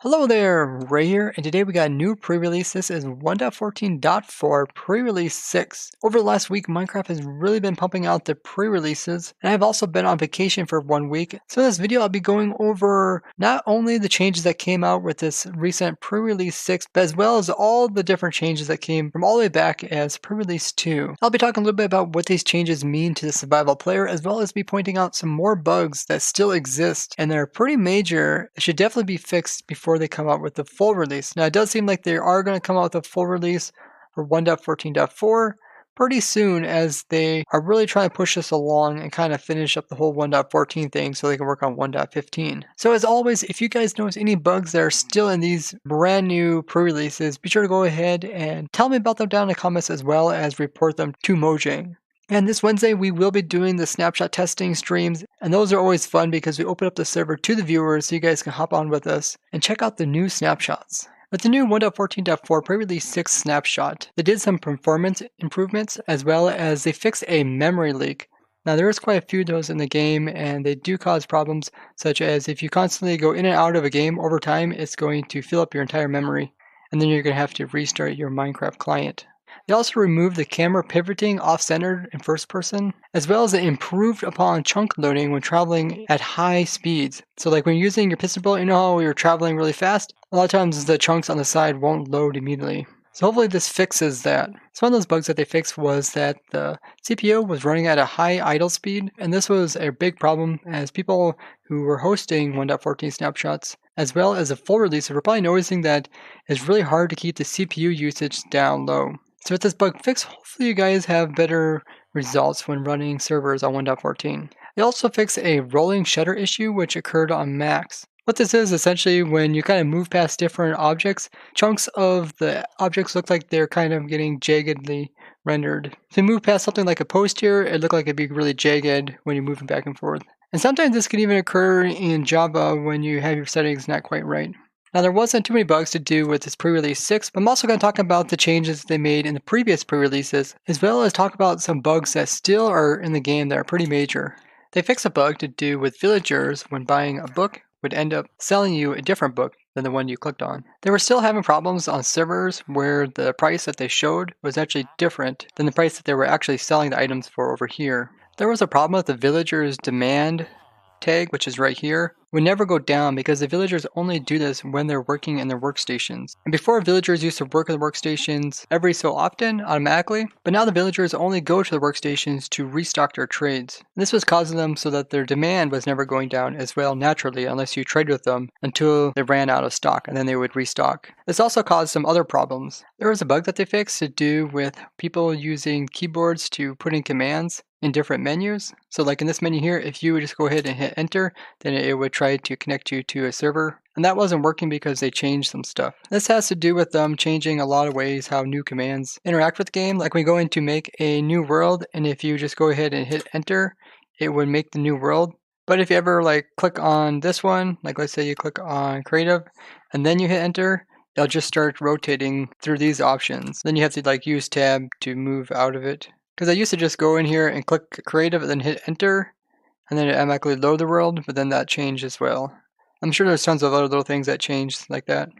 Hello there, Ray here, and today we got a new pre-release. This is 1.14.4 pre-release 6. Over the last week, Minecraft has really been pumping out the pre-releases, and I've also been on vacation for 1 week. So in this video, I'll be going over not only the changes that came out with this recent pre-release 6, but as well as all the different changes that came from all the way back as pre-release 2. I'll be talking a little bit about what these changes mean to the survival player, as well as be pointing out some more bugs that still exist, and they're pretty major. They should definitely be fixed before they come out with the full release. Now, it does seem like they are going to come out with a full release for 1.14.4 pretty soon, as they are really trying to push this along and kind of finish up the whole 1.14 thing so they can work on 1.15. So as always, if you guys notice any bugs that are still in these brand new pre-releases, be sure to go ahead and tell me about them down in the comments, as well as report them to Mojang. And this Wednesday, we will be doing the snapshot testing streams, and those are always fun because we open up the server to the viewers so you guys can hop on with us and check out the new snapshots. With the new 1.14.4 pre-release 6 snapshot, they did some performance improvements, as well as they fixed a memory leak. Now, there is quite a few of those in the game, and they do cause problems, such as if you constantly go in and out of a game over time, it's going to fill up your entire memory, and then you're going to have to restart your Minecraft client. They also removed the camera pivoting off-centered in first person, as well as it improved upon chunk loading when traveling at high speeds. So like when you're using your piston boat, you know how you're traveling really fast? A lot of times the chunks on the side won't load immediately. So hopefully this fixes that. So one of those bugs that they fixed was that the CPU was running at a high idle speed, and this was a big problem as people who were hosting 1.14 snapshots, as well as a full release, were probably noticing that it's really hard to keep the CPU usage down low. So with this bug fix, hopefully you guys have better results when running servers on 1.14. They also fixed a rolling shutter issue which occurred on Max. What this is essentially when you kind of move past different objects, chunks of the objects look like they're kind of getting jaggedly rendered. If you move past something like a post here, it looked like it'd be really jagged when you're moving back and forth. And sometimes this can even occur in Java when you have your settings not quite right. Now, there wasn't too many bugs to do with this pre-release 6, but I'm also going to talk about the changes they made in the previous pre-releases, as well as talk about some bugs that still are in the game that are pretty major. They fixed a bug to do with villagers when buying a book would end up selling you a different book than the one you clicked on. They were still having problems on servers where the price that they showed was actually different than the price that they were actually selling the items for over here. There was a problem with the villagers' demand tag, which is right here, would never go down because the villagers only do this when they're working in their workstations. And before, villagers used to work at the workstations every so often automatically, but now the villagers only go to the workstations to restock their trades. And this was causing them so that their demand was never going down as well naturally unless you trade with them until they ran out of stock, and then they would restock. This also caused some other problems. There was a bug that they fixed to do with people using keyboards to put in commands in different menus. So like in this menu here, if you would just go ahead and hit enter, then it would try to connect you to a server. And that wasn't working because they changed some stuff. This has to do with them changing a lot of ways how new commands interact with the game. Like we go in to make a new world, and if you just go ahead and hit enter, it would make the new world. But if you ever like click on this one, like let's say you click on creative, and then you hit enter, it'll just start rotating through these options. Then you have to like use tab to move out of it. Because I used to just go in here and click creative and then hit enter, and then it automatically load the world, but then that changed as well. I'm sure there's tons of other little things that changed like that.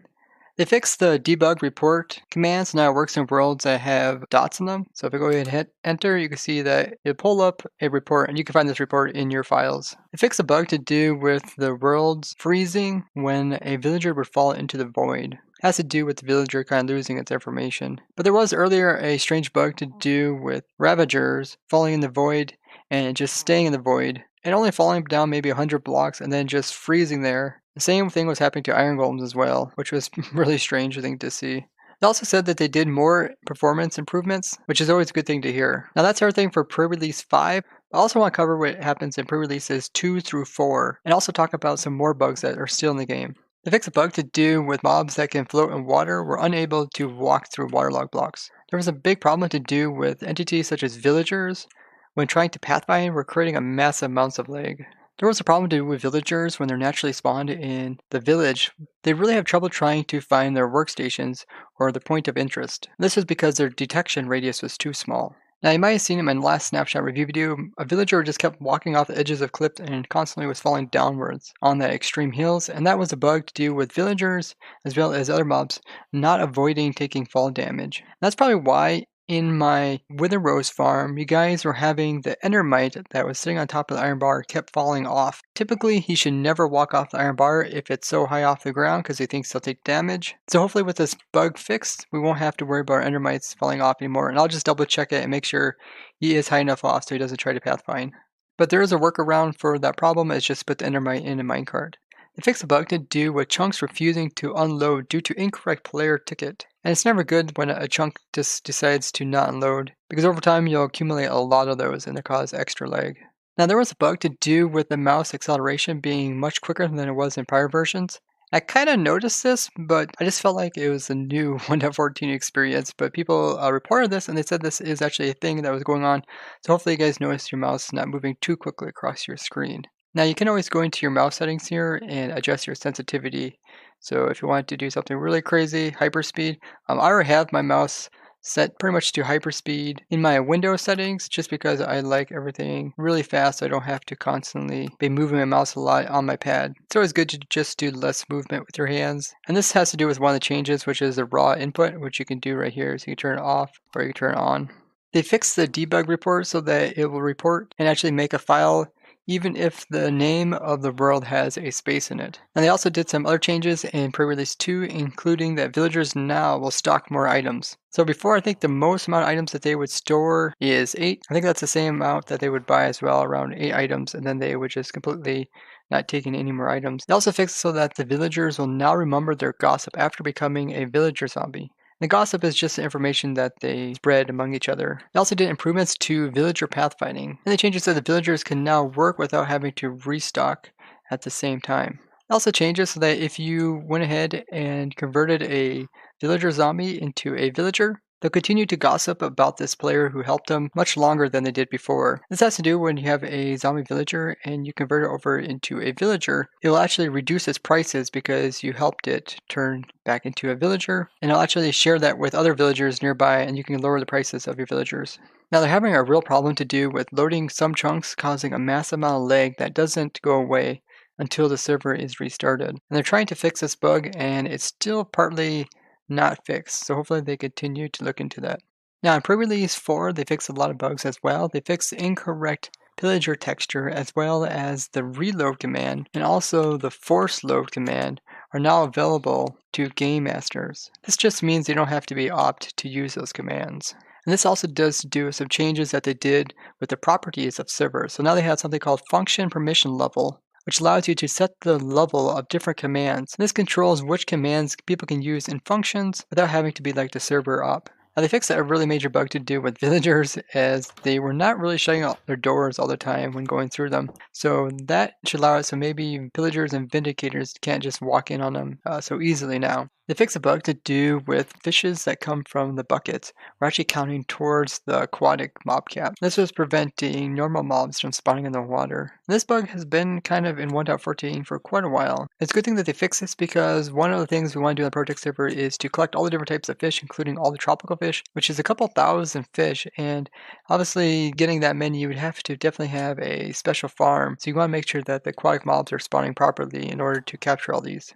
They fixed the debug report commands, now it works in worlds that have dots in them. So if I go ahead and hit enter, you can see that it'll pull up a report, and you can find this report in your files. They fixed a bug to do with the worlds freezing when a villager would fall into the void. It has to do with the villager kind of losing its information. But there was earlier a strange bug to do with ravagers falling in the void and just staying in the void and only falling down maybe 100 blocks and then just freezing there. The same thing was happening to iron golems as well, which was really strange thing to see. They also said that they did more performance improvements, which is always a good thing to hear. Now that's everything for pre-release 5. I also want to cover what happens in pre-releases 2 through 4, and also talk about some more bugs that are still in the game. They fixed a bug to do with mobs that can float in water were unable to walk through waterlogged blocks. There was a big problem to do with entities such as villagers. When trying to pathfind, were creating a massive amounts of lag. There was a problem to do with villagers when they're naturally spawned in the village. They really have trouble trying to find their workstations or their point of interest. This is because their detection radius was too small. Now, you might have seen in my last snapshot review video, a villager just kept walking off the edges of cliffs and constantly was falling downwards on the extreme hills, and that was a bug to do with villagers as well as other mobs not avoiding taking fall damage. That's probably why in my Wither Rose farm, you guys were having the Endermite that was sitting on top of the iron bar kept falling off. Typically, he should never walk off the iron bar if it's so high off the ground because he thinks he'll take damage. So hopefully with this bug fixed, we won't have to worry about Endermites falling off anymore. And I'll just double check it and make sure he is high enough off so he doesn't try to pathfind. But there is a workaround for that problem. It's just put the Endermite in a minecart. They fixed the bug to do with chunks refusing to unload due to incorrect player ticket. And it's never good when a chunk just decides to not unload, because over time you'll accumulate a lot of those and they'll cause extra lag. Now there was a bug to do with the mouse acceleration being much quicker than it was in prior versions. I kind of noticed this, but I just felt like it was a new 1.14 experience. But people reported this and they said this is actually a thing that was going on. So hopefully you guys noticed your mouse not moving too quickly across your screen. Now you can always go into your mouse settings here and adjust your sensitivity. So if you want to do something really crazy, hyperspeed, I already have my mouse set pretty much to hyperspeed in my Windows settings just because I like everything really fast. So I don't have to constantly be moving my mouse a lot on my pad. It's always good to just do less movement with your hands. And this has to do with one of the changes, which is the raw input, which you can do right here. So you can turn it off or you can turn it on. They fixed the debug report so that it will report and actually make a file even if the name of the world has a space in it. And they also did some other changes in pre-release 2, including that villagers now will stock more items. So before, I think the most amount of items that they would store is 8. I think that's the same amount that they would buy as well, around 8 items, and then they would just completely not take in any more items. They also fixed it so that the villagers will now remember their gossip after becoming a villager zombie. The gossip is just the information that they spread among each other. They also did improvements to villager pathfinding, and the changes so the villagers can now work without having to restock at the same time. It also changes so that if you went ahead and converted a villager zombie into a villager, they'll continue to gossip about this player who helped them much longer than they did before. This has to do when you have a zombie villager and you convert it over into a villager, it will actually reduce its prices because you helped it turn back into a villager, and it'll actually share that with other villagers nearby and you can lower the prices of your villagers. Now they're having a real problem to do with loading some chunks, causing a massive amount of lag that doesn't go away until the server is restarted. And they're trying to fix this bug and it's still partly not fixed, so hopefully they continue to look into that. Now in pre-release 4, they fixed a lot of bugs as well. They fixed the incorrect pillager texture as well as the reload command, and also the force load command are now available to game masters. This just means they don't have to be opt to use those commands. And this also does do with some changes that they did with the properties of servers. So now they have something called function permission level, which allows you to set the level of different commands. This controls which commands people can use in functions without having to be like the server op. Now they fixed a really major bug to do with villagers as they were not really shutting out their doors all the time when going through them. So that should allow it so maybe villagers and vindicators can't just walk in on them so easily now. They fixed a bug to do with fishes that come from the buckets were actually counting towards the aquatic mob cap. This was preventing normal mobs from spawning in the water. This bug has been kind of in 1.14 for quite a while. It's a good thing that they fixed this because one of the things we want to do on the Project server is to collect all the different types of fish, including all the tropical fish, which is a couple thousand fish, and obviously getting that many you would have to definitely have a special farm. So you want to make sure that the aquatic mobs are spawning properly in order to capture all these.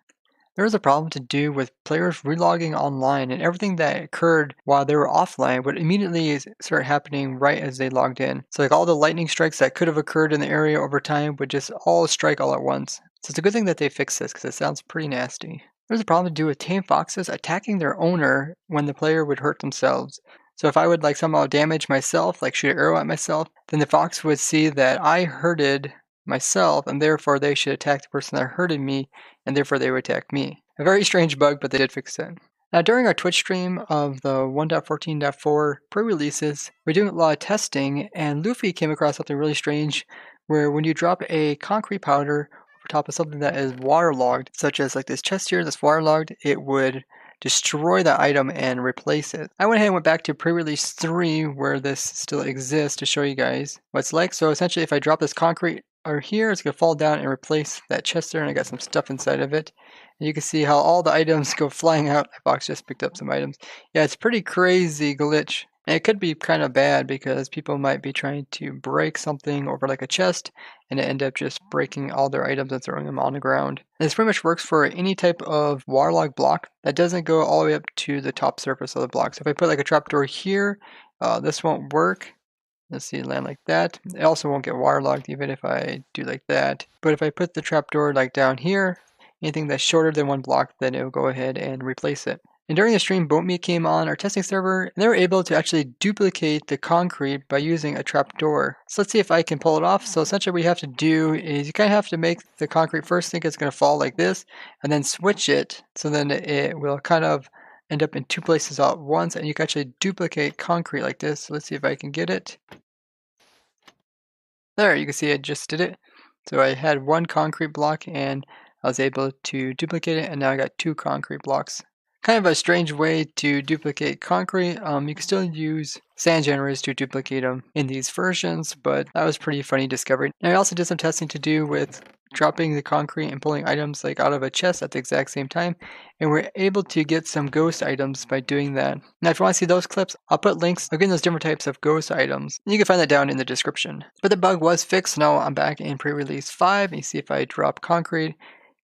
There was a problem to do with players relogging online, and everything that occurred while they were offline would immediately start happening right as they logged in. So like all the lightning strikes that could have occurred in the area over time would just all strike all at once. So it's a good thing that they fixed this because it sounds pretty nasty. There's a problem to do with tame foxes attacking their owner when the player would hurt themselves. So if I would like somehow damage myself, like shoot an arrow at myself, then the fox would see that I hurted myself and therefore they should attack the person that hurted me and therefore they would attack me. A very strange bug, but they did fix it. Now during our Twitch stream of the 1.14.4 pre-releases, we're doing a lot of testing and Luffy came across something really strange where when you drop a concrete powder over top of something that is waterlogged, such as like this chest here that's waterlogged, it would destroy the item and replace it. I went ahead and went back to pre-release 3 where this still exists to show you guys what it's like. So essentially if I drop this concrete over here, it's going to fall down and replace that chest there, and I got some stuff inside of it. And you can see how all the items go flying out. My box just picked up some items. Yeah, it's pretty crazy glitch. And it could be kind of bad because people might be trying to break something over like a chest and it end up just breaking all their items and throwing them on the ground. And this pretty much works for any type of waterlogged block that doesn't go all the way up to the top surface of the block. So if I put like a trapdoor here, this won't work. Let's see, land like that. It also won't get waterlogged even if I do like that. But if I put the trapdoor like down here, anything that's shorter than one block, then it will go ahead and replace it. And during the stream, BoatMe came on our testing server, and they were able to actually duplicate the concrete by using a trapdoor. So let's see if I can pull it off. So essentially what you have to do is you kind of have to make the concrete first think it's going to fall like this, and then switch it, so then it will kind of end up in two places all at once, and you can actually duplicate concrete like this. So let's see if I can get it. There, you can see I just did it. So I had one concrete block and I was able to duplicate it, and now I got two concrete blocks. Kind of a strange way to duplicate concrete. You can still use sand generators to duplicate them in these versions, but that was pretty funny discovery. And I also did some testing to do with dropping the concrete and pulling items like out of a chest at the exact same time, and we're able to get some ghost items by doing that. Now if you want to see those clips, I'll put links again those different types of ghost items. You can find that down in the description. But the bug was fixed. Now I'm back in pre-release 5, and you see if I drop concrete,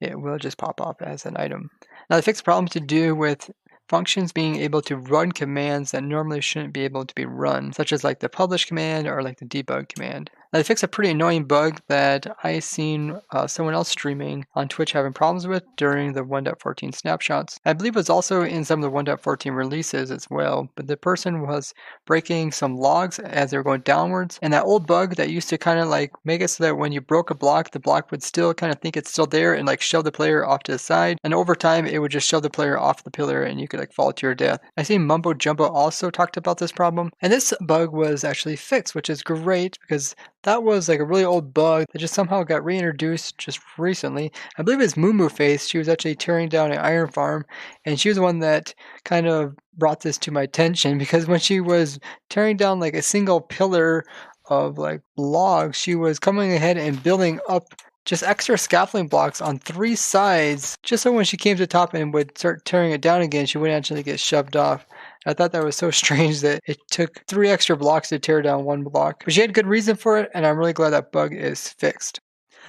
it will just pop up as an item. Now the fixed problem to do with functions being able to run commands that normally shouldn't be able to be run, such as like the publish command or like the debug command. Now they fixed a pretty annoying bug that I seen someone else streaming on Twitch having problems with during the 1.14 snapshots. I believe it was also in some of the 1.14 releases as well, but the person was breaking some logs as they were going downwards, and that old bug that used to kind of like make it so that when you broke a block, the block would still kind of think it's still there and like shove the player off to the side, and over time it would just shove the player off the pillar and you could like fall to your death. I see Mumbo Jumbo also talked about this problem, and this bug was actually fixed, which is great because that was like a really old bug that just somehow got reintroduced just recently. I believe it's Moo Face. She was actually tearing down an iron farm, and she was the one that kind of brought this to my attention, because when she was tearing down like a single pillar of like logs, she was coming ahead and building up just extra scaffolding blocks on 3 sides, just so when she came to the top and would start tearing it down again, she wouldn't actually get shoved off. I thought that was so strange that it took 3 extra blocks to tear down 1 block. But she had good reason for it, and I'm really glad that bug is fixed.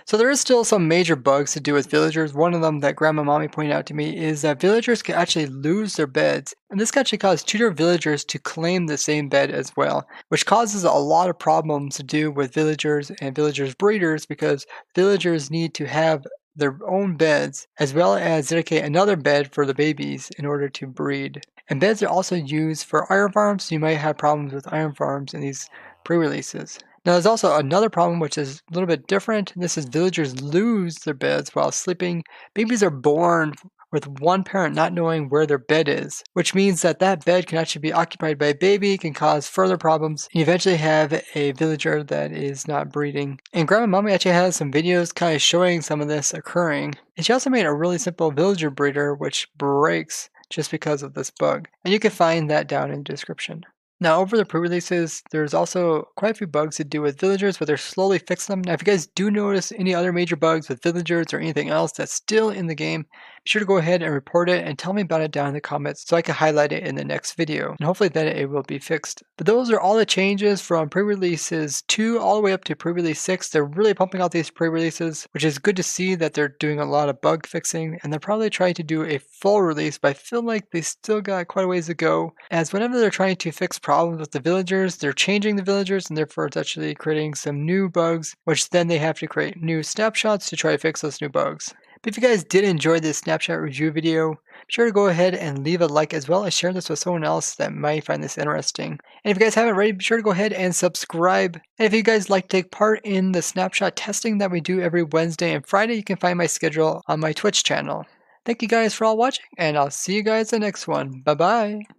So there is still some major bugs to do with villagers. One of them that Grandma Mommy pointed out to me is that villagers can actually lose their beds. And this can actually cause tutor villagers to claim the same bed as well, which causes a lot of problems to do with villagers and villagers breeders, because villagers need to have their own beds as well as dedicate another bed for the babies in order to breed. And beds are also used for iron farms, so you might have problems with iron farms in these pre-releases. Now there's also another problem which is a little bit different. This is villagers lose their beds while sleeping. Babies are born with one parent not knowing where their bed is, which means that that bed can actually be occupied by a baby, can cause further problems, and you eventually have a villager that is not breeding. And Grandma Mommy actually has some videos kind of showing some of this occurring. And she also made a really simple villager breeder which breaks just because of this bug. And you can find that down in the description. Now over the pre-releases, there's also quite a few bugs to do with villagers, but they're slowly fixing them. Now if you guys do notice any other major bugs with villagers or anything else that's still in the game, be sure to go ahead and report it and tell me about it down in the comments so I can highlight it in the next video. And hopefully then it will be fixed. But those are all the changes from pre-releases 2 all the way up to pre-release 6. They're really pumping out these pre-releases, which is good to see that they're doing a lot of bug fixing, and they're probably trying to do a full release, but I feel like they still got quite a ways to go, as whenever they're trying to fix problems with the villagers, they're changing the villagers, and therefore it's actually creating some new bugs, which then they have to create new snapshots to try to fix those new bugs. But if you guys did enjoy this snapshot review video, be sure to go ahead and leave a like, as well as share this with someone else that might find this interesting. And if you guys haven't already, be sure to go ahead and subscribe. And if you guys like to take part in the snapshot testing that we do every Wednesday and Friday, you can find my schedule on my Twitch channel. Thank you guys for all watching, and I'll see you guys in the next one. Bye bye.